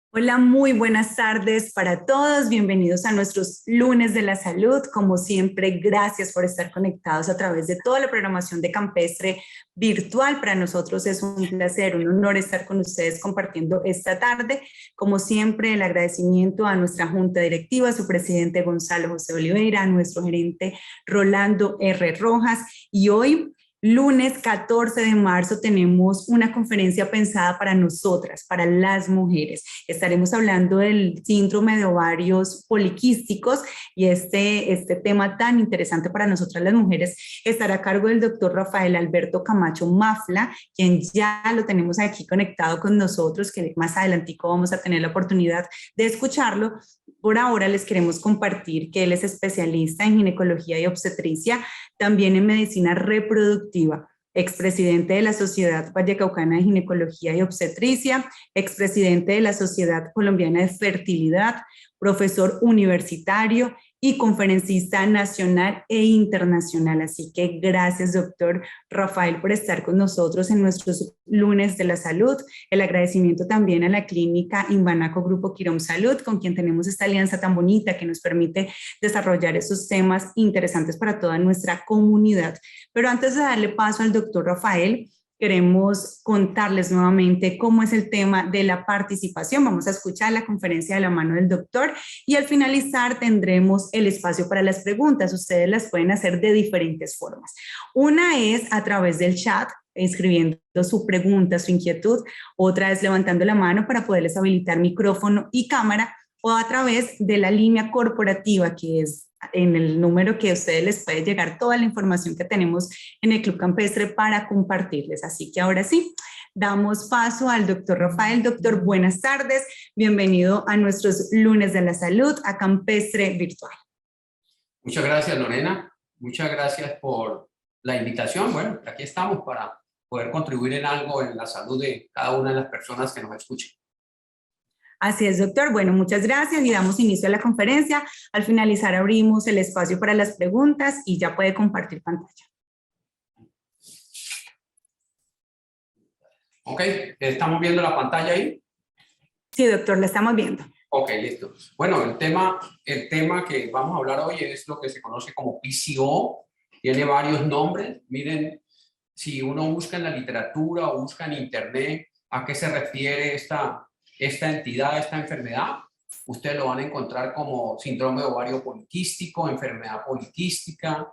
Hola, muy buenas tardes para todos. Bienvenidos a nuestros lunes de la salud. Como siempre, gracias por estar conectados a través de toda la programación de Campestre virtual. Para nosotros es un placer, un honor estar con ustedes compartiendo esta tarde. Como siempre, el agradecimiento a nuestra junta directiva, a su presidente Gonzalo José Oliveira, a nuestro gerente Rolando R. Rojas. Y hoy, lunes 14 de marzo, tenemos una conferencia pensada para nosotras, para las mujeres. Estaremos hablando del síndrome de ovarios poliquísticos y este tema tan interesante para nosotras las mujeres estará a cargo del doctor Rafael Alberto Camacho Mafla, quien ya lo tenemos aquí conectado con nosotros, que más adelantico vamos a tener la oportunidad de escucharlo. Por ahora les queremos compartir que él es especialista en ginecología y obstetricia, también en medicina reproductiva, expresidente de la Sociedad Vallecaucana de Ginecología y Obstetricia, expresidente de la Sociedad Colombiana de Fertilidad, profesor universitario y conferencista nacional e internacional. Así que gracias, doctor Rafael, por estar con nosotros en nuestros lunes de la salud. El agradecimiento también a la clínica Invanaco Grupo Quirón Salud, con quien tenemos esta alianza tan bonita que nos permite desarrollar esos temas interesantes para toda nuestra comunidad. Pero antes de darle paso al doctor Rafael, queremos contarles nuevamente cómo es el tema de la participación. Vamos a escuchar la conferencia de la mano del doctor y al finalizar tendremos el espacio para las preguntas. Ustedes las pueden hacer de diferentes formas. Una es a través del chat, escribiendo su pregunta, su inquietud. Otra es levantando la mano para poderles habilitar micrófono y cámara, o a través de la línea corporativa, que es en el número que a ustedes les puede llegar toda la información que tenemos en el Club Campestre para compartirles. Así que ahora sí, damos paso al doctor Rafael. Doctor, buenas tardes. Bienvenido a nuestros lunes de la salud, a Campestre Virtual. Muchas gracias, Lorena. Muchas gracias por la invitación. Bueno, aquí estamos para poder contribuir en algo en la salud de cada una de las personas que nos escuchen. Así es, doctor. Bueno, muchas gracias y damos inicio a la conferencia. Al finalizar abrimos el espacio para las preguntas y ya puede compartir pantalla. Ok, ¿estamos viendo la pantalla ahí? Sí, doctor, la estamos viendo. Ok, listo. Bueno, el tema que vamos a hablar hoy es lo que se conoce como PCO. Tiene varios nombres. Miren, si uno busca en la literatura o busca en internet a qué se refiere esta entidad, esta enfermedad, ustedes lo van a encontrar como síndrome de ovario poliquístico, enfermedad poliquística,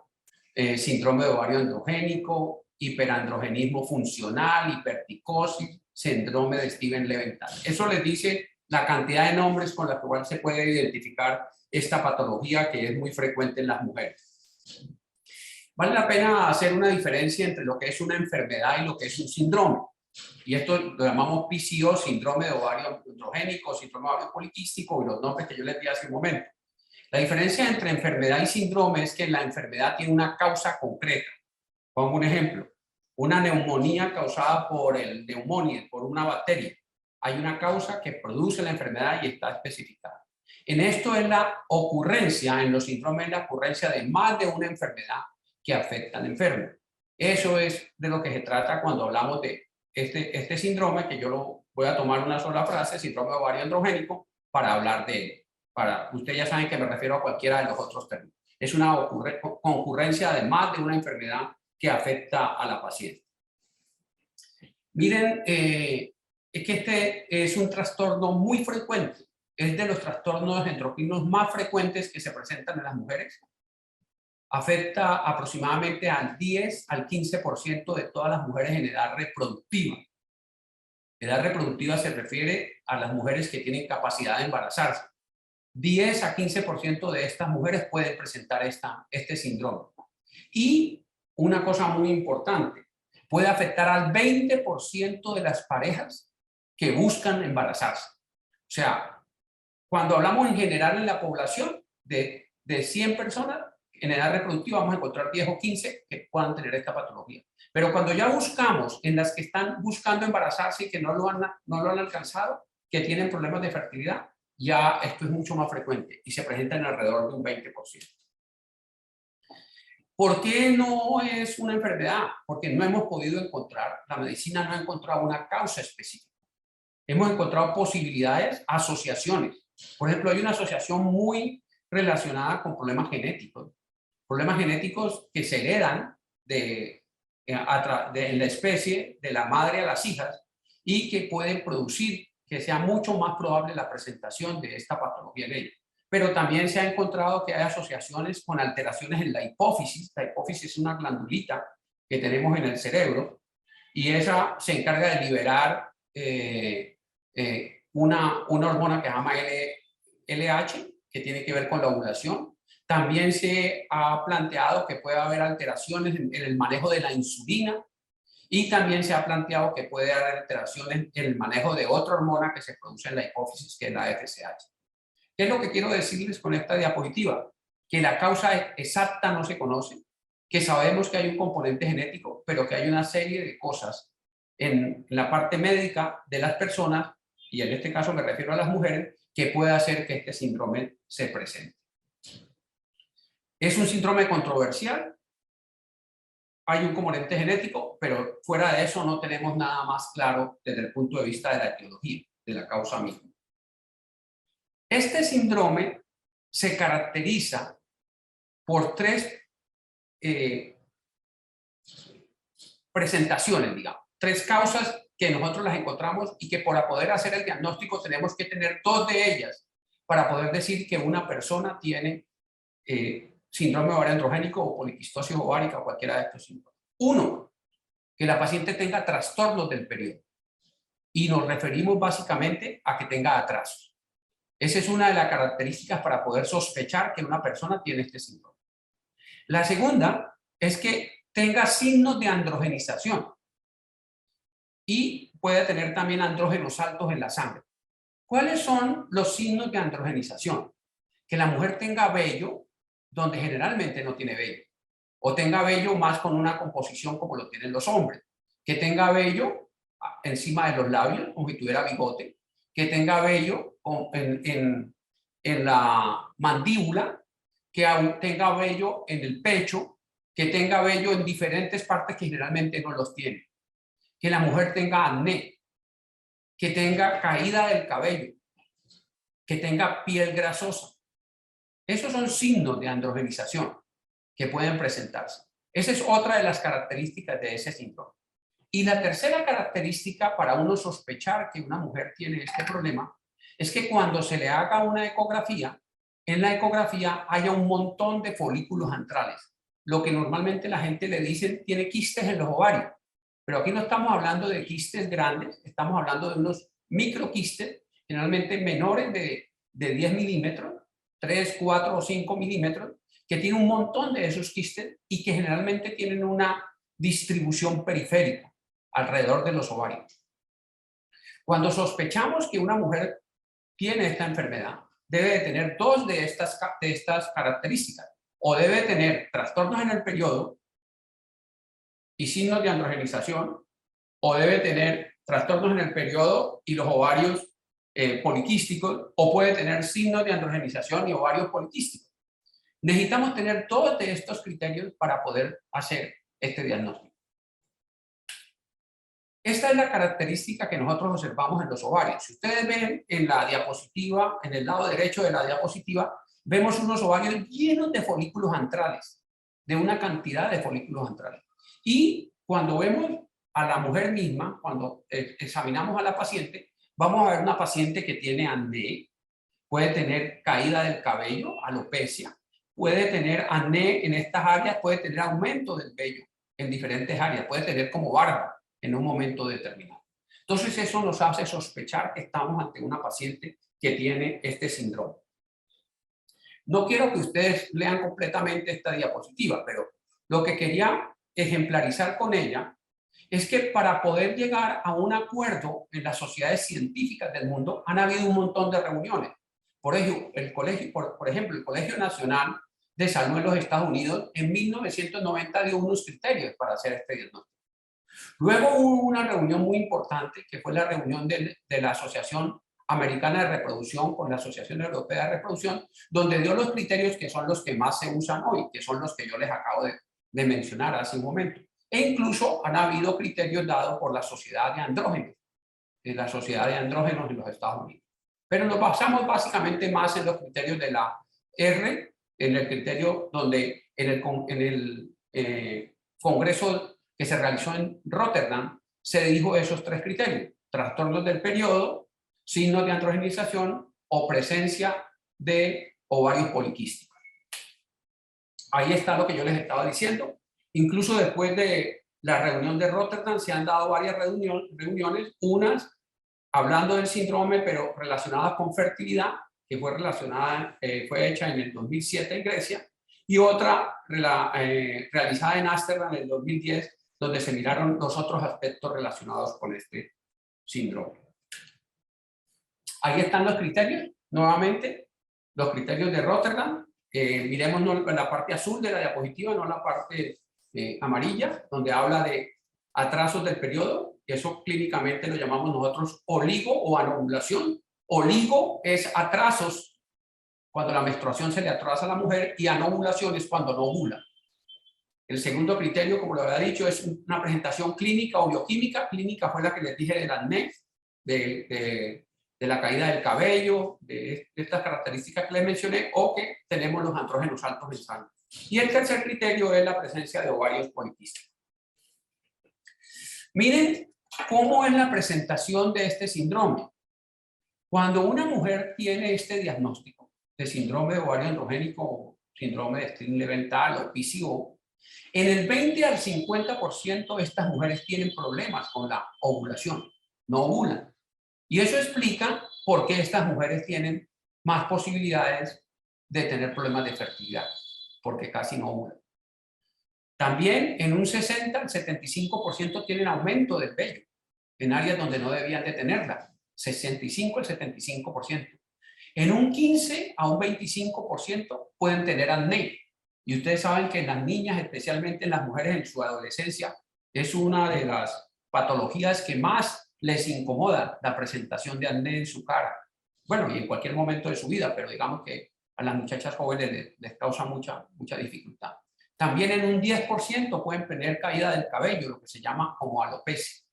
síndrome de ovario androgénico, hiperandrogenismo funcional, hiperticosis, síndrome de Steven-Leventhal. Eso les dice la cantidad de nombres con la cual se puede identificar esta patología que es muy frecuente en las mujeres. Vale la pena hacer una diferencia entre lo que es una enfermedad y lo que es un síndrome. Y esto lo llamamos PCO, síndrome de ovario androgénico, síndrome de ovario poliquístico y los nombres que yo les di hace un momento. La diferencia entre enfermedad y síndrome es que la enfermedad tiene una causa concreta. Pongo un ejemplo. Una neumonía causada por el neumonía, por una bacteria. Hay una causa que produce la enfermedad y está especificada. En esto es la ocurrencia, en los síndromes, la ocurrencia de más de una enfermedad que afecta al enfermo. Eso es de lo que se trata cuando hablamos de este síndrome, que yo lo voy a tomar una sola frase, síndrome de ovario androgénico, para hablar de él. Ustedes ya saben que me refiero a cualquiera de los otros términos. Es una concurrencia de más de una enfermedad que afecta a la paciente. Miren, es que este es un trastorno muy frecuente. Es de los trastornos endocrinos más frecuentes que se presentan en las mujeres. Afecta aproximadamente al 10 al 15% de todas las mujeres en edad reproductiva. Edad reproductiva se refiere a las mujeres que tienen capacidad de embarazarse. 10 a 15% de estas mujeres pueden presentar este síndrome. Y una cosa muy importante, puede afectar al 20% de las parejas que buscan embarazarse. O sea, cuando hablamos en general en la población de 100 personas en edad reproductiva, vamos a encontrar 10 o 15 que puedan tener esta patología. Pero cuando ya buscamos en las que están buscando embarazarse y que no lo han alcanzado, que tienen problemas de fertilidad, ya esto es mucho más frecuente y se presenta en alrededor de un 20%. ¿Por qué no es una enfermedad? Porque no hemos podido encontrar, la medicina no ha encontrado una causa específica. hemos encontrado posibilidades, asociaciones. Por ejemplo, hay una asociación muy relacionada con problemas genéticos que se heredan en la especie de la madre a las hijas y que pueden producir que sea mucho más probable la presentación de esta patología en ella. Pero también se ha encontrado que hay asociaciones con alteraciones en la hipófisis. La hipófisis es una glandulita que tenemos en el cerebro y esa se encarga de liberar una hormona que se llama LH, que tiene que ver con la ovulación. También se ha planteado que puede haber alteraciones en el manejo de la insulina y también se ha planteado que puede haber alteraciones en el manejo de otra hormona que se produce en la hipófisis, que es la FSH. ¿Qué es lo que quiero decirles con esta diapositiva? Que la causa exacta no se conoce, que sabemos que hay un componente genético, pero que hay una serie de cosas en la parte médica de las personas, y en este caso me refiero a las mujeres, que puede hacer que este síndrome se presente. Es un síndrome controversial, hay un componente genético, pero fuera de eso no tenemos nada más claro desde el punto de vista de la etiología, de la causa misma. Este síndrome se caracteriza por tres presentaciones, digamos, tres causas que nosotros las encontramos y que para poder hacer el diagnóstico tenemos que tener dos de ellas para poder decir que una persona tiene síndrome ovario androgénico o poliquistosis ovárica o cualquiera de estos síntomas. Uno, que la paciente tenga trastornos del periodo y nos referimos básicamente a que tenga atrasos. Esa es una de las características para poder sospechar que una persona tiene este síndrome. La segunda es que tenga signos de androgenización y puede tener también andrógenos altos en la sangre. ¿Cuáles son los signos de androgenización? Que la mujer tenga vello donde generalmente no tiene vello, o tenga vello más con una composición como lo tienen los hombres, que tenga vello encima de los labios, como si tuviera bigote, que tenga vello en la mandíbula, que tenga vello en el pecho, que tenga vello en diferentes partes que generalmente no los tiene, que la mujer tenga acné, que tenga caída del cabello, que tenga piel grasosa. Esos son signos de androgenización que pueden presentarse. Esa es otra de las características de ese síndrome. Y la tercera característica para uno sospechar que una mujer tiene este problema es que cuando se le haga una ecografía, en la ecografía haya un montón de folículos antrales. Lo que normalmente la gente le dice tiene quistes en los ovarios. Pero aquí no estamos hablando de quistes grandes, estamos hablando de unos microquistes, generalmente menores de 10 milímetros, 3, 4 o 5 milímetros, que tienen un montón de esos quistes y que generalmente tienen una distribución periférica alrededor de los ovarios. Cuando sospechamos que una mujer tiene esta enfermedad, debe de tener dos de estas características. O debe tener trastornos en el periodo y signos de androgenización, o debe tener trastornos en el periodo y los ovarios poliquísticos, o puede tener signos de androgenización y ovarios poliquísticos. Necesitamos tener todos de estos criterios para poder hacer este diagnóstico. Esta es la característica que nosotros observamos en los ovarios. Si ustedes ven en la diapositiva, en el lado derecho de la diapositiva, vemos unos ovarios llenos de folículos antrales, de una cantidad de folículos antrales. Y cuando vemos a la mujer misma, cuando examinamos a la paciente, vamos a ver una paciente que tiene acné, puede tener caída del cabello, alopecia, puede tener acné en estas áreas, puede tener aumento del vello en diferentes áreas, puede tener como barba en un momento determinado. Entonces eso nos hace sospechar que estamos ante una paciente que tiene este síndrome. No quiero que ustedes lean completamente esta diapositiva, pero lo que quería ejemplarizar con ella es que para poder llegar a un acuerdo en las sociedades científicas del mundo han habido un montón de reuniones. Por ejemplo, el Colegio Nacional de Salud en los Estados Unidos en 1990 dio unos criterios para hacer este diagnóstico. Luego hubo una reunión muy importante que fue la reunión de la Asociación Americana de Reproducción con la Asociación Europea de Reproducción, donde dio los criterios que son los que más se usan hoy, que son los que yo les acabo de mencionar hace un momento. E incluso han habido criterios dados por la Sociedad de Andrógenos. la Sociedad de Andrógenos en los Estados Unidos. Pero nos basamos básicamente más en los criterios de la R, en el criterio donde en el congreso que se realizó en Rotterdam se dijo esos tres criterios: trastornos del periodo, signos de androgenización o presencia de ovarios poliquísticos. Ahí está lo que yo les estaba diciendo. Incluso después de la reunión de Rotterdam se han dado varias reuniones, unas hablando del síndrome, pero relacionadas con fertilidad, que fue hecha en el 2007 en Grecia, y otra realizada en Ámsterdam en el 2010, donde se miraron los otros aspectos relacionados con este síndrome. Ahí están los criterios, nuevamente, los criterios de Rotterdam. Miremos la parte azul de la diapositiva, no la parte amarilla, donde habla de atrasos del periodo. Eso clínicamente lo llamamos nosotros oligo o anovulación. Oligo es atrasos cuando la menstruación se le atrasa a la mujer, y anovulación es cuando no ovula. El segundo criterio, como lo había dicho, es una presentación clínica o bioquímica. Clínica fue la que les dije del acné, de la caída del cabello, de estas características que les mencioné, o que tenemos los andrógenos altos en sangre. Y el tercer criterio es la presencia de ovarios poliquísticos. Miren cómo es la presentación de este síndrome. Cuando una mujer tiene este diagnóstico de síndrome de ovario androgénico, o síndrome de Stilling-Leventhal o PCO, en el 20 al 50% de estas mujeres tienen problemas con la ovulación, no ovulan. Y eso explica por qué estas mujeres tienen más posibilidades de tener problemas de fertilidad, porque casi no ovulan. También en un 60 al 75% tienen aumento del vello en áreas donde no debían de tenerla, 65 al 75%. En un 15 a un 25% pueden tener acné. Y ustedes saben que en las niñas, especialmente en las mujeres en su adolescencia, es una de las patologías que más les incomoda, la presentación de acné en su cara. Bueno, y en cualquier momento de su vida, pero digamos que a las muchachas jóvenes les causa mucha dificultad. También en un 10% pueden tener caída del cabello, lo que se llama como alopecia.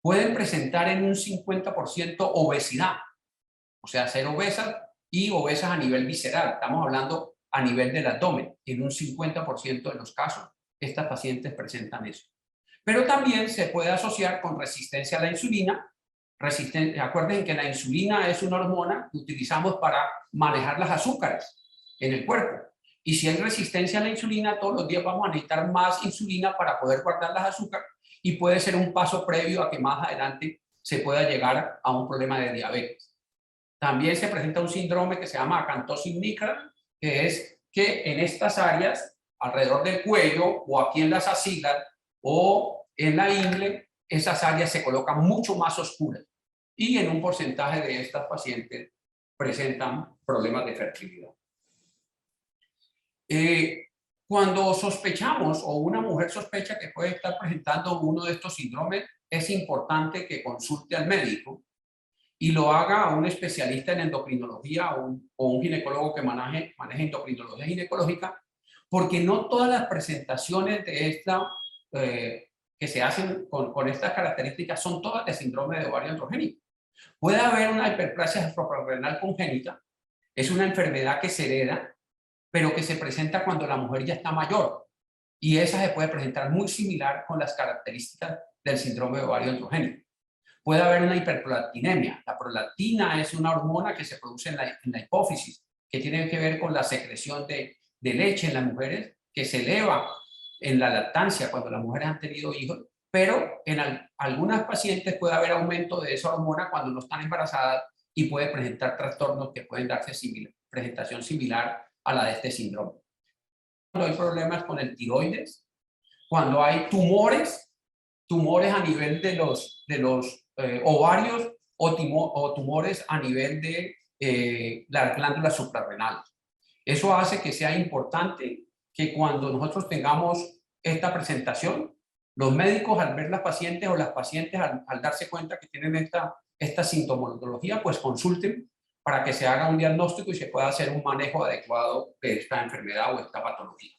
Pueden presentar en un 50% obesidad, o sea, ser obesas, y obesas a nivel visceral. Estamos hablando a nivel del abdomen. En un 50% de los casos, estas pacientes presentan eso. Pero también se puede asociar con resistencia a la insulina. Acuérdense que la insulina es una hormona que utilizamos para manejar las azúcares en el cuerpo. Y si hay resistencia a la insulina, todos los días vamos a necesitar más insulina para poder guardar las azúcares, y puede ser un paso previo a que más adelante se pueda llegar a un problema de diabetes. También se presenta un síndrome que se llama acanthosis nigra, que es que en estas áreas, alrededor del cuello o aquí en las axilas o en la ingle, esas áreas se colocan mucho más oscuras, y en un porcentaje de estas pacientes presentan problemas de fertilidad. Cuando sospechamos, o una mujer sospecha que puede estar presentando uno de estos síndromes, es importante que consulte al médico y lo haga a un especialista en endocrinología o un ginecólogo que maneje endocrinología ginecológica, porque no todas las presentaciones de esta, que se hacen con estas características son todas de síndrome de ovario androgénico. Puede haber una hiperplasia suprarrenal congénita, es una enfermedad que se hereda, pero que se presenta cuando la mujer ya está mayor, y esa se puede presentar muy similar con las características del síndrome de ovario androgénico. Puede haber una hiperprolactinemia. La prolactina es una hormona que se produce en la hipófisis, que tiene que ver con la secreción de leche en las mujeres, que se eleva en la lactancia cuando las mujeres han tenido hijos, pero en algunas pacientes puede haber aumento de esa hormona cuando no están embarazadas, y puede presentar trastornos que pueden darse presentación similar a la de este síndrome. Cuando hay problemas con el tiroides, cuando hay tumores a nivel de los ovarios, o tumores a nivel de las glándulas suprarrenales. Eso hace que sea importante que cuando nosotros tengamos esta presentación, los médicos, al ver las pacientes, o las pacientes al darse cuenta que tienen esta sintomatología, pues consulten para que se haga un diagnóstico y se pueda hacer un manejo adecuado de esta enfermedad o esta patología.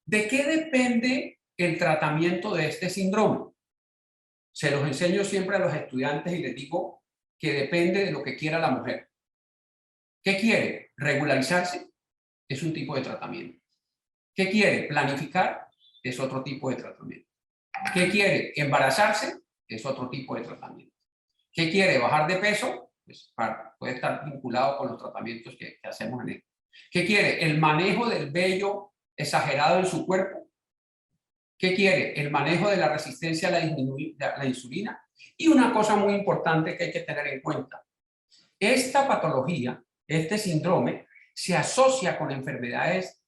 ¿De qué depende el tratamiento de este síndrome? Se los enseño siempre a los estudiantes y les digo que depende de lo que quiera la mujer. ¿Qué quiere? Regularizarse, es un tipo de tratamiento. ¿Qué quiere? Planificar, es otro tipo de tratamiento. ¿Qué quiere? Embarazarse, es otro tipo de tratamiento. ¿Qué quiere? Bajar de peso, pues puede estar vinculado con los tratamientos que hacemos en él. ¿Qué quiere? El manejo del vello exagerado en su cuerpo. ¿Qué quiere? El manejo de la resistencia a la insulina. Y una cosa muy importante que hay que tener en cuenta. Esta patología, este síndrome, se asocia con enfermedades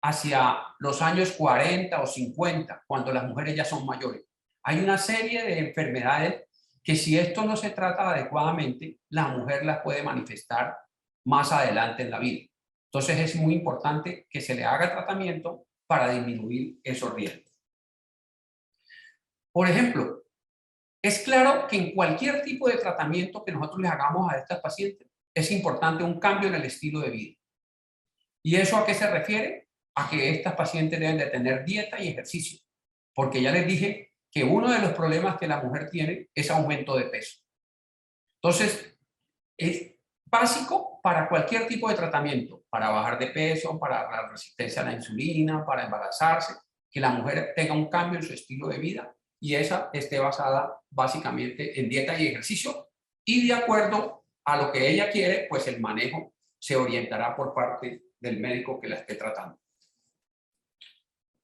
hacia los años 40 o 50, cuando las mujeres ya son mayores. Hay una serie de enfermedades que si esto no se trata adecuadamente, la mujer las puede manifestar más adelante en la vida. Entonces es muy importante que se le haga tratamiento para disminuir esos riesgos. Por ejemplo, es claro que en cualquier tipo de tratamiento que nosotros les hagamos a estas pacientes, es importante un cambio en el estilo de vida. ¿Y eso a qué se refiere? A que estas pacientes deben de tener dieta y ejercicio. Porque ya les dije que uno de los problemas que la mujer tiene es aumento de peso. Entonces, es básico para cualquier tipo de tratamiento, para bajar de peso, para la resistencia a la insulina, para embarazarse, que la mujer tenga un cambio en su estilo de vida y esa esté basada básicamente en dieta y ejercicio y de acuerdo a lo que ella quiere, pues el manejo se orientará por parte del médico que la esté tratando.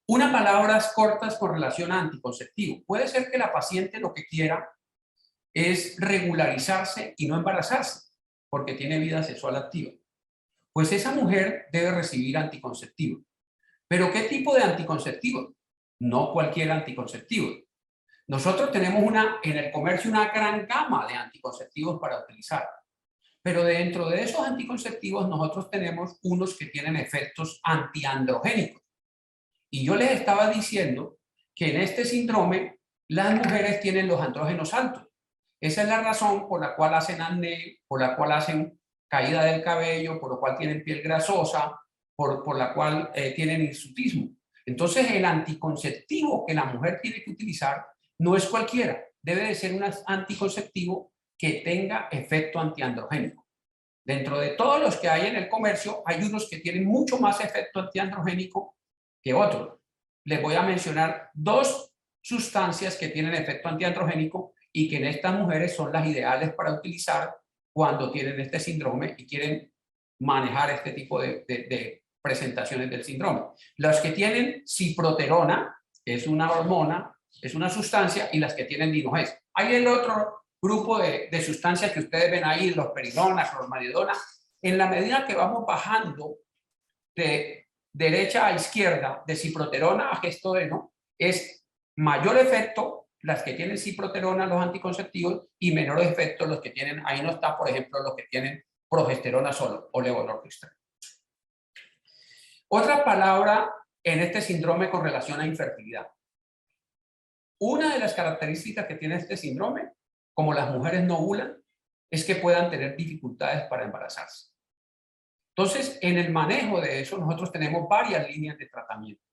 Unas palabras cortas con relación a anticonceptivo. Puede ser que la paciente lo que quiera es regularizarse y no embarazarse, porque tiene vida sexual activa. Pues esa mujer debe recibir anticonceptivo. ¿Pero qué tipo de anticonceptivo? No cualquier anticonceptivo. Nosotros tenemos en el comercio una gran gama de anticonceptivos para utilizar. Pero dentro de esos anticonceptivos nosotros tenemos unos que tienen efectos antiandrogénicos. Y yo les estaba diciendo que en este síndrome las mujeres tienen los andrógenos altos. Esa es la razón por la cual hacen acné, por la cual hacen caída del cabello, por la cual tienen piel grasosa, por la cual tienen hirsutismo. Entonces el anticonceptivo que la mujer tiene que utilizar no es cualquiera, debe de ser un anticonceptivo que tenga efecto antiandrogénico. Dentro de todos los que hay en el comercio, hay unos que tienen mucho más efecto antiandrogénico que otros. Les voy a mencionar dos sustancias que tienen efecto antiandrogénico y que en estas mujeres son las ideales para utilizar cuando tienen este síndrome y quieren manejar este tipo de presentaciones del síndrome. Los que tienen ciproterona, es una hormona, es una sustancia, y las que tienen Dinogest. Hay el otro grupo de sustancias que ustedes ven ahí, los peridonas, clormazidona. En la medida que vamos bajando de derecha a izquierda, de ciproterona a gestodeno, es mayor efecto las que tienen ciproterona, los anticonceptivos, y menor efecto los que tienen, ahí no está, por ejemplo, los que tienen progesterona solo o levonorgestrel. Otra palabra en este síndrome con relación a infertilidad. Una de las características que tiene este síndrome, como las mujeres no ovulan, es que puedan tener dificultades para embarazarse. Entonces, en el manejo de eso, nosotros tenemos varias líneas de tratamiento.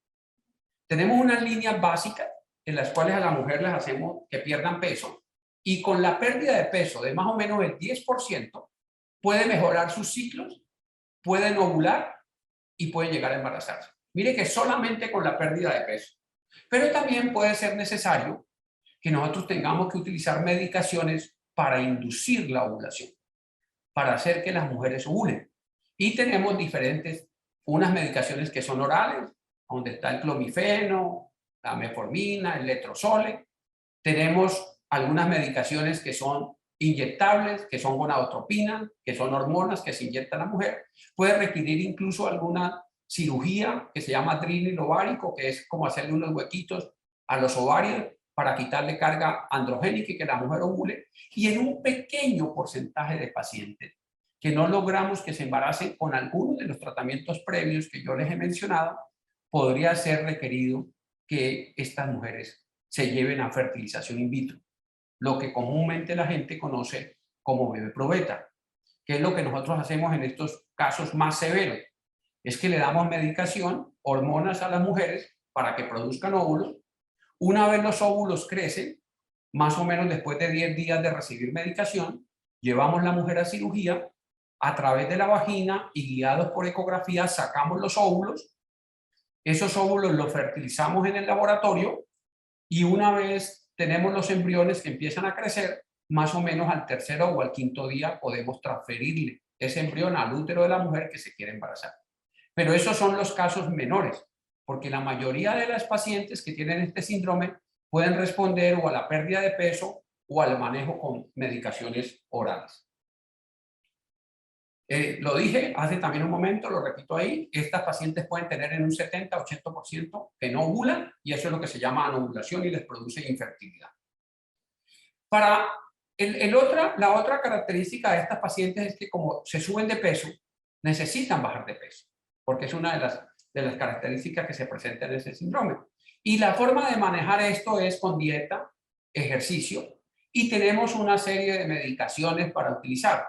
Tenemos unas líneas básicas en las cuales a la mujer les hacemos que pierdan peso y con la pérdida de peso de más o menos el 10% puede mejorar sus ciclos, pueden ovular y pueden llegar a embarazarse. Mire que solamente con la pérdida de peso. Pero también puede ser necesario que nosotros tengamos que utilizar medicaciones para inducir la ovulación, para hacer que las mujeres ovulen. Y tenemos diferentes, unas medicaciones que son orales, donde está el clomifeno, la metformina, el letrozole. Tenemos algunas medicaciones que son inyectables, que son gonadotropina, que son hormonas que se inyectan a la mujer. Puede requerir incluso alguna cirugía que se llama drilling ovárico, que es como hacerle unos huequitos a los ovarios para quitarle carga androgénica y que la mujer ovule. Y en un pequeño porcentaje de pacientes que no logramos que se embaracen con algunos de los tratamientos previos que yo les he mencionado, podría ser requerido que estas mujeres se lleven a fertilización in vitro, lo que comúnmente la gente conoce como bebé probeta. ¿Qué es lo que nosotros hacemos en estos casos más severos? Es que le damos medicación, hormonas a las mujeres para que produzcan óvulos. Una vez los óvulos crecen, más o menos después de 10 días de recibir medicación, llevamos la mujer a cirugía, a través de la vagina y guiados por ecografía sacamos los óvulos. Esos óvulos los fertilizamos en el laboratorio y una vez tenemos los embriones que empiezan a crecer, más o menos al tercero o al quinto día podemos transferirle ese embrión al útero de la mujer que se quiere embarazar. Pero esos son los casos menores, porque la mayoría de las pacientes que tienen este síndrome pueden responder o a la pérdida de peso o al manejo con medicaciones orales. Lo dije hace también un momento, lo repito ahí, estas pacientes pueden tener en un 70-80% que no ovulan y eso es lo que se llama anovulación y les produce infertilidad. La otra característica de estas pacientes es que como se suben de peso, necesitan bajar de peso, porque es una de las características que se presentan en ese síndrome. Y la forma de manejar esto es con dieta, ejercicio, y tenemos una serie de medicaciones para utilizar.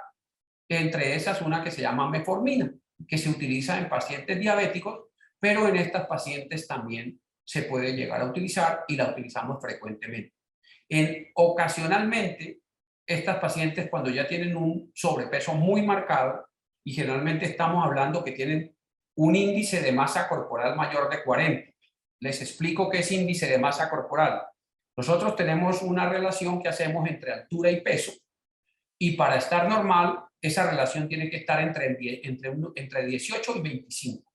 Entre esas una que se llama metformina, que se utiliza en pacientes diabéticos, pero en estas pacientes también se puede llegar a utilizar y la utilizamos frecuentemente. Ocasionalmente, estas pacientes cuando ya tienen un sobrepeso muy marcado, y generalmente estamos hablando que tienen un índice de masa corporal mayor de 40. Les explico qué es índice de masa corporal. Nosotros tenemos una relación que hacemos entre altura y peso, y para estar normal, esa relación tiene que estar entre 18 y 25.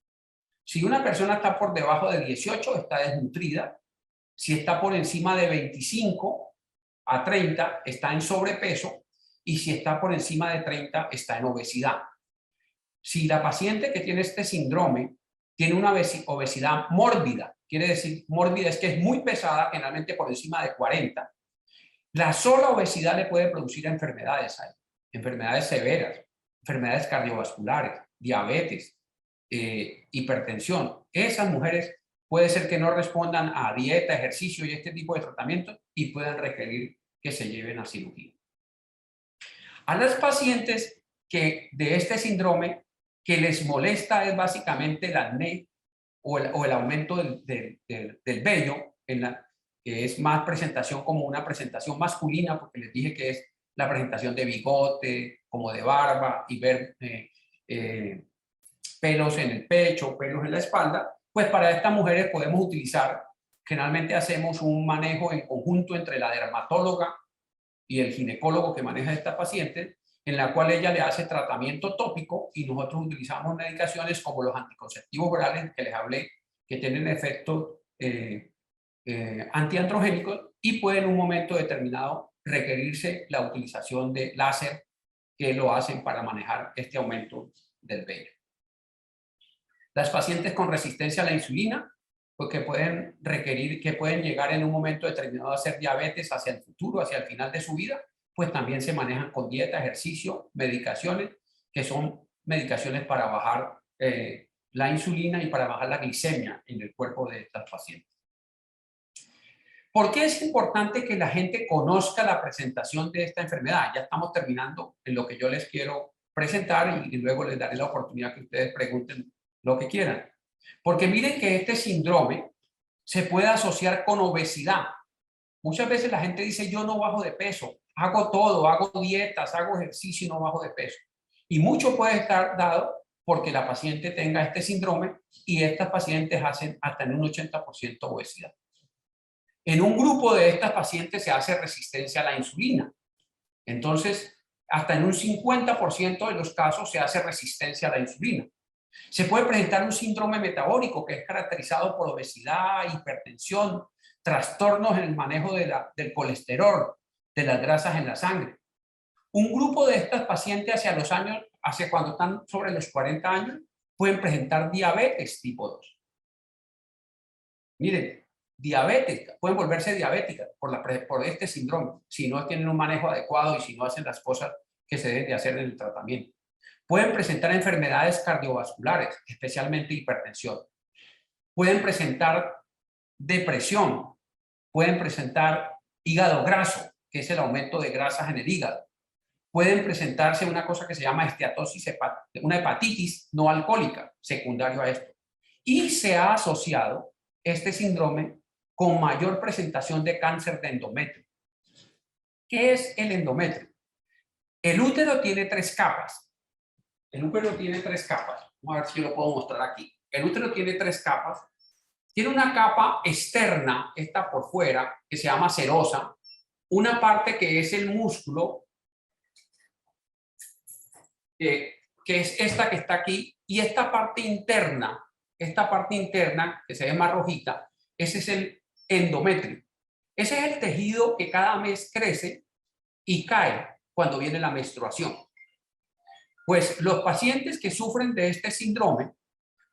Si una persona está por debajo de 18, está desnutrida. Si está por encima de 25 a 30, está en sobrepeso. Y si está por encima de 30, está en obesidad. Si la paciente que tiene este síndrome tiene una obesidad mórbida, quiere decir mórbida es que es muy pesada, generalmente por encima de 40, la sola obesidad le puede producir enfermedades ahí, enfermedades severas, enfermedades cardiovasculares, diabetes, hipertensión. Esas mujeres puede ser que no respondan a dieta, ejercicio y este tipo de tratamientos y puedan requerir que se lleven a cirugía. A las pacientes que de este síndrome que les molesta es básicamente el acné o el aumento del vello, que es más presentación como una presentación masculina, porque les dije que es la presentación de bigote, como de barba y ver pelos en el pecho, pelos en la espalda, pues para estas mujeres podemos utilizar, generalmente hacemos un manejo en conjunto entre la dermatóloga y el ginecólogo que maneja a esta paciente, en la cual ella le hace tratamiento tópico y nosotros utilizamos medicaciones como los anticonceptivos orales que les hablé, que tienen efectos antiandrogénicos y puede en un momento determinado requerirse la utilización de láser que lo hacen para manejar este aumento del vello. Las pacientes con resistencia a la insulina, pues que pueden llegar en un momento determinado a ser diabetes hacia el futuro, hacia el final de su vida, pues también se manejan con dieta, ejercicio, medicaciones, que son medicaciones para bajar la insulina y para bajar la glicemia en el cuerpo de estas pacientes. ¿Por qué es importante que la gente conozca la presentación de esta enfermedad? Ya estamos terminando en lo que yo les quiero presentar y luego les daré la oportunidad que ustedes pregunten lo que quieran. Porque miren que este síndrome se puede asociar con obesidad. Muchas veces la gente dice, yo no bajo de peso, hago todo, hago dietas, hago ejercicio y no bajo de peso. Y mucho puede estar dado porque la paciente tenga este síndrome y estas pacientes hacen hasta en un 80% obesidad. En un grupo de estas pacientes se hace resistencia a la insulina. Entonces, hasta en un 50% de los casos se hace resistencia a la insulina. Se puede presentar un síndrome metabólico que es caracterizado por obesidad, hipertensión, trastornos en el manejo del colesterol, de las grasas en la sangre. Un grupo de estas pacientes hacia cuando están sobre los 40 años, pueden presentar diabetes tipo 2. Miren, pueden volverse diabéticas por este síndrome, si no tienen un manejo adecuado y si no hacen las cosas que se deben de hacer en el tratamiento. Pueden presentar enfermedades cardiovasculares, especialmente hipertensión. Pueden presentar depresión. Pueden presentar hígado graso, que es el aumento de grasas en el hígado. Pueden presentarse una cosa que se llama esteatosis, una hepatitis no alcohólica, secundario a esto. Y se ha asociado este síndrome con mayor presentación de cáncer de endometrio. ¿Qué es el endometrio? El útero tiene 3 capas. El útero tiene 3 capas. Vamos a ver si lo puedo mostrar aquí. El útero tiene 3 capas. Tiene una capa externa, esta por fuera, que se llama serosa. Una parte que es el músculo, que es esta que está aquí. Y esta parte interna, que se ve más rojita, ese es el endometrio. Ese es el tejido que cada mes crece y cae cuando viene la menstruación. Pues los pacientes que sufren de este síndrome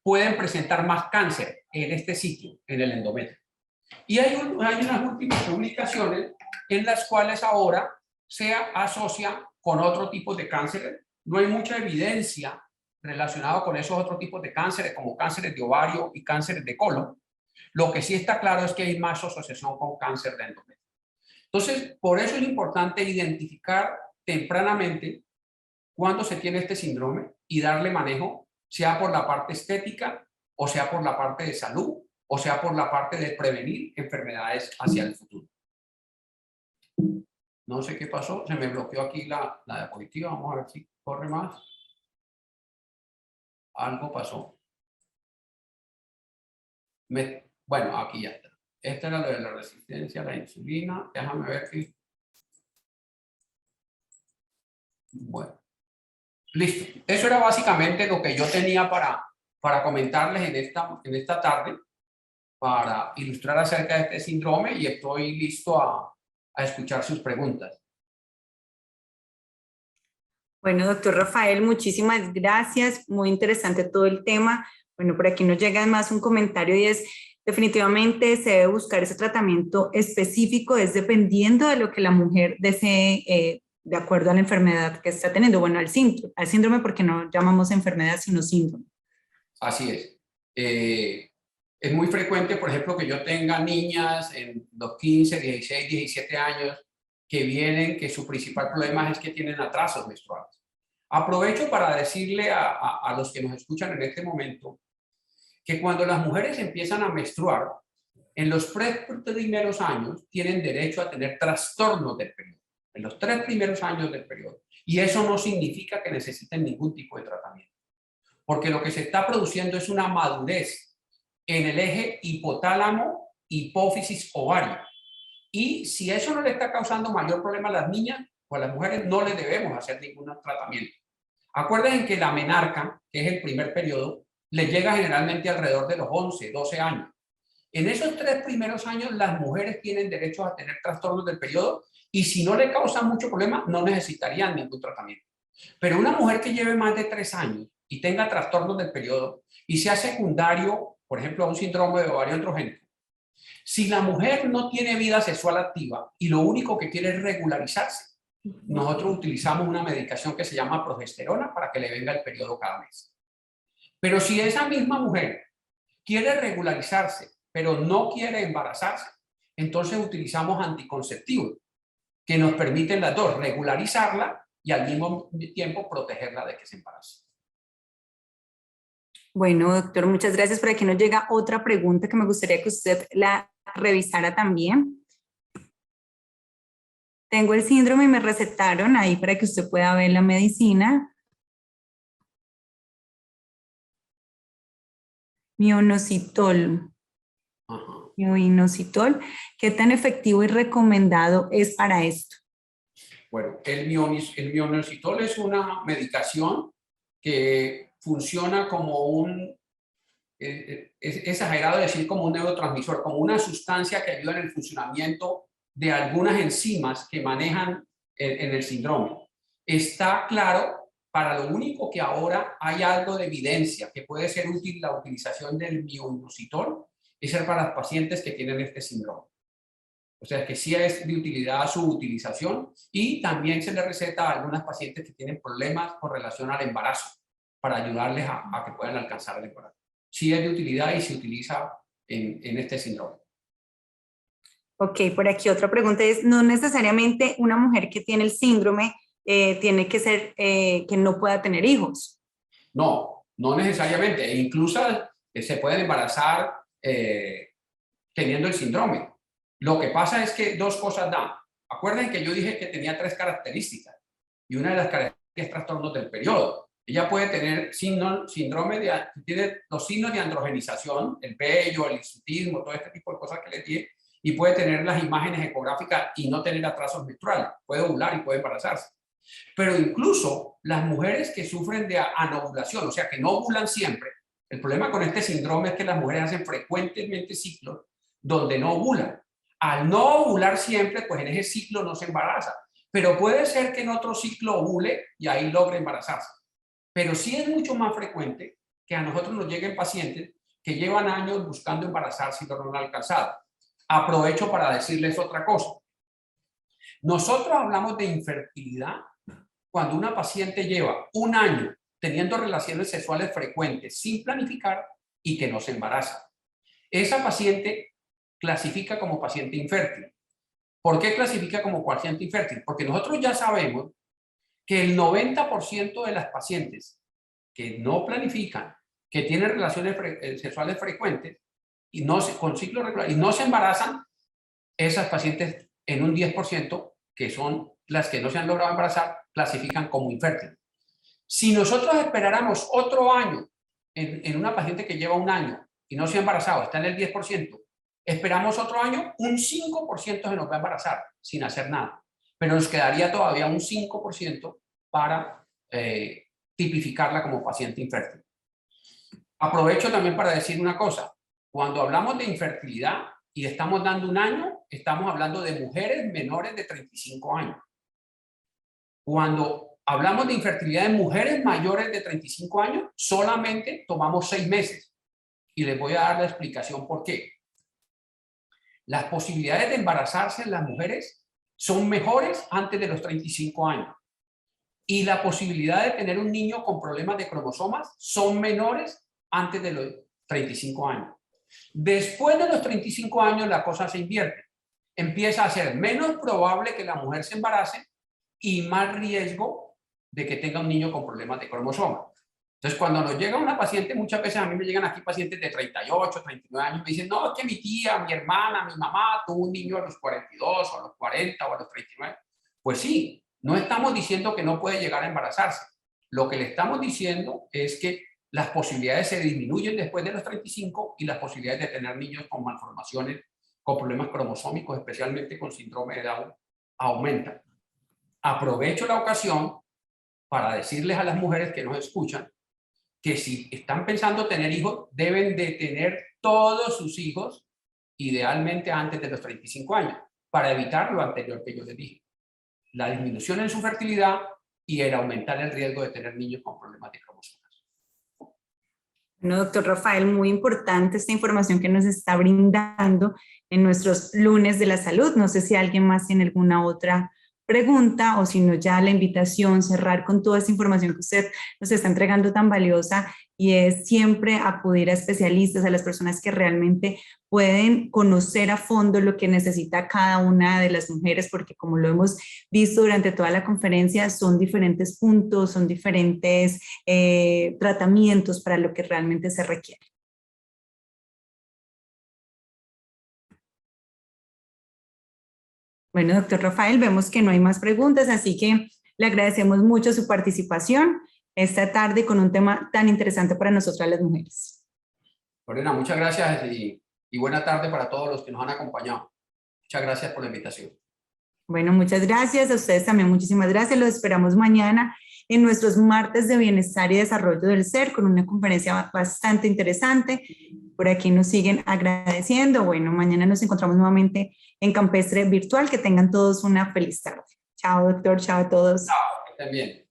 pueden presentar más cáncer en este sitio, en el endometrio. Y hay unas últimas publicaciones en las cuales ahora se asocia con otro tipo de cánceres. No hay mucha evidencia relacionada con esos otros tipos de cánceres, como cánceres de ovario y cánceres de colon. Lo que sí está claro es que hay más asociación con cáncer de endometrio. Entonces, por eso es importante identificar tempranamente cuándo se tiene este síndrome y darle manejo, sea por la parte estética, o sea por la parte de salud, o sea por la parte de prevenir enfermedades hacia el futuro. No sé qué pasó, se me bloqueó aquí la diapositiva, vamos a ver si corre más. Algo pasó. Bueno, aquí ya está. Esta era lo de la resistencia a la insulina. Déjame ver si... Bueno. Listo. Eso era básicamente lo que yo tenía para comentarles en esta tarde, para ilustrar acerca de este síndrome, y estoy listo a escuchar sus preguntas. Bueno, doctor Rafael, muchísimas gracias. Muy interesante todo el tema. Bueno, por aquí nos llega más un comentario y es, definitivamente se debe buscar ese tratamiento específico, es dependiendo de lo que la mujer desee, de acuerdo a la enfermedad que está teniendo. Bueno, al síndrome, porque no llamamos enfermedad, sino síndrome. Así es. Es muy frecuente, por ejemplo, que yo tenga niñas en los 15, 16, 17 años que vienen, que su principal problema es que tienen atrasos menstruales. Aprovecho para decirle a los que nos escuchan en este momento que cuando las mujeres empiezan a menstruar, en los 3 primeros años tienen derecho a tener trastornos del periodo, en los 3 primeros años del periodo. Y eso no significa que necesiten ningún tipo de tratamiento, porque lo que se está produciendo es una madurez en el eje hipotálamo, hipófisis, ovario. Y si eso no le está causando mayor problema a las niñas o a las mujeres, no les debemos hacer ningún tratamiento. Acuérdense que la menarca, que es el primer periodo, le llega generalmente alrededor de los 11, 12 años. En esos 3 primeros años, las mujeres tienen derecho a tener trastornos del periodo y si no le causan mucho problema, no necesitarían ningún tratamiento. Pero una mujer que lleve más de 3 años y tenga trastornos del periodo y sea secundario, por ejemplo, a un síndrome de ovario androgénico, si la mujer no tiene vida sexual activa y lo único que quiere es regularizarse, nosotros utilizamos una medicación que se llama progesterona para que le venga el periodo cada mes. Pero si esa misma mujer quiere regularizarse, pero no quiere embarazarse, entonces utilizamos anticonceptivos que nos permiten las dos, regularizarla y al mismo tiempo protegerla de que se embarace. Bueno, doctor, muchas gracias. Por aquí nos llega otra pregunta que me gustaría que usted la revisara también. Tengo el síndrome y me recetaron ahí para que usted pueda ver la medicina. Mioinositol. Mioinositol. ¿Qué tan efectivo y recomendado es para esto? Bueno, el mioinositol es una medicación que funciona como un, es exagerado decir como un neurotransmisor, como una sustancia que ayuda en el funcionamiento de algunas enzimas que manejan en el síndrome. Está claro, para lo único que ahora hay algo de evidencia que puede ser útil la utilización del mioinositol es para los pacientes que tienen este síndrome. O sea que sí es de utilidad su utilización y también se le receta a algunas pacientes que tienen problemas con relación al embarazo para ayudarles a que puedan alcanzar el embarazo. Sí es de utilidad y se utiliza en este síndrome. Ok, por aquí otra pregunta es, no necesariamente una mujer que tiene el síndrome tiene que ser que no pueda tener hijos. No, no necesariamente. E incluso se pueden embarazar teniendo el síndrome. Lo que pasa es que 2 cosas dan. Acuerden que yo dije que tenía 3 características y una de las características es trastornos del periodo. Ella puede tener síndrome tiene los signos de androgenización, el vello, el hirsutismo, todo este tipo de cosas que le dije, y puede tener las imágenes ecográficas y no tener atrasos menstruales, puede ovular y puede embarazarse. Pero incluso las mujeres que sufren de anovulación, o sea, que no ovulan siempre, el problema con este síndrome es que las mujeres hacen frecuentemente ciclos donde no ovulan. Al no ovular siempre, pues en ese ciclo no se embaraza. Pero puede ser que en otro ciclo ovule y ahí logre embarazarse. Pero sí es mucho más frecuente que a nosotros nos lleguen pacientes que llevan años buscando embarazarse y no lo han alcanzado. Aprovecho para decirles otra cosa. Nosotros hablamos de infertilidad cuando una paciente lleva un año teniendo relaciones sexuales frecuentes sin planificar y que no se embaraza. Esa paciente clasifica como paciente infértil. ¿Por qué clasifica como paciente infértil? Porque nosotros ya sabemos que el 90% de las pacientes que no planifican, que tienen relaciones sexuales frecuentes y con ciclo regular y no se embarazan, esas pacientes en un 10%, que son las que no se han logrado embarazar, clasifican como infértil. Si nosotros esperáramos otro año en una paciente que lleva un año y no se ha embarazado, está en el 10%, esperamos otro año, un 5% se nos va a embarazar sin hacer nada. Pero nos quedaría todavía un 5% para tipificarla como paciente infértil. Aprovecho también para decir una cosa. Cuando hablamos de infertilidad y estamos dando un año, estamos hablando de mujeres menores de 35 años. Cuando hablamos de infertilidad de mujeres mayores de 35 años, solamente tomamos 6 meses. Y les voy a dar la explicación por qué. Las posibilidades de embarazarse en las mujeres son mejores antes de los 35 años. Y la posibilidad de tener un niño con problemas de cromosomas son menores antes de los 35 años. Después de los 35 años la cosa se invierte. Empieza a ser menos probable que la mujer se embarace y más riesgo de que tenga un niño con problemas de cromosomas. Entonces, cuando nos llega una paciente, muchas veces a mí me llegan aquí pacientes de 38, 39 años, me dicen, no, es que mi tía, mi hermana, mi mamá tuvo un niño a los 42, o a los 40, o a los 39. Pues sí, no estamos diciendo que no puede llegar a embarazarse. Lo que le estamos diciendo es que las posibilidades se disminuyen después de los 35 y las posibilidades de tener niños con malformaciones, con problemas cromosómicos, especialmente con síndrome de Down, aumentan. Aprovecho la ocasión para decirles a las mujeres que nos escuchan que si están pensando tener hijos, deben de tener todos sus hijos, idealmente antes de los 35 años, para evitar lo anterior que yo les dije. La disminución en su fertilidad y el aumentar el riesgo de tener niños con problemas de cromosomas. Bueno, doctor Rafael, muy importante esta información que nos está brindando en nuestros lunes de la salud. No sé si alguien más tiene alguna otra pregunta o si no ya la invitación, cerrar con toda esa información que usted nos está entregando tan valiosa y es siempre acudir a especialistas, a las personas que realmente pueden conocer a fondo lo que necesita cada una de las mujeres, porque como lo hemos visto durante toda la conferencia, son diferentes puntos, son diferentes tratamientos para lo que realmente se requiere. Bueno, doctor Rafael, vemos que no hay más preguntas, así que le agradecemos mucho su participación esta tarde con un tema tan interesante para nosotras las mujeres. Lorena, muchas gracias y buena tarde para todos los que nos han acompañado. Muchas gracias por la invitación. Bueno, muchas gracias. A ustedes también muchísimas gracias. Los esperamos mañana en nuestros martes de bienestar y desarrollo del ser con una conferencia bastante interesante. Por aquí nos siguen agradeciendo. Bueno, mañana nos encontramos nuevamente en Campestre Virtual. Que tengan todos una feliz tarde. Chao, doctor. Chao a todos. Chao, que estén bien.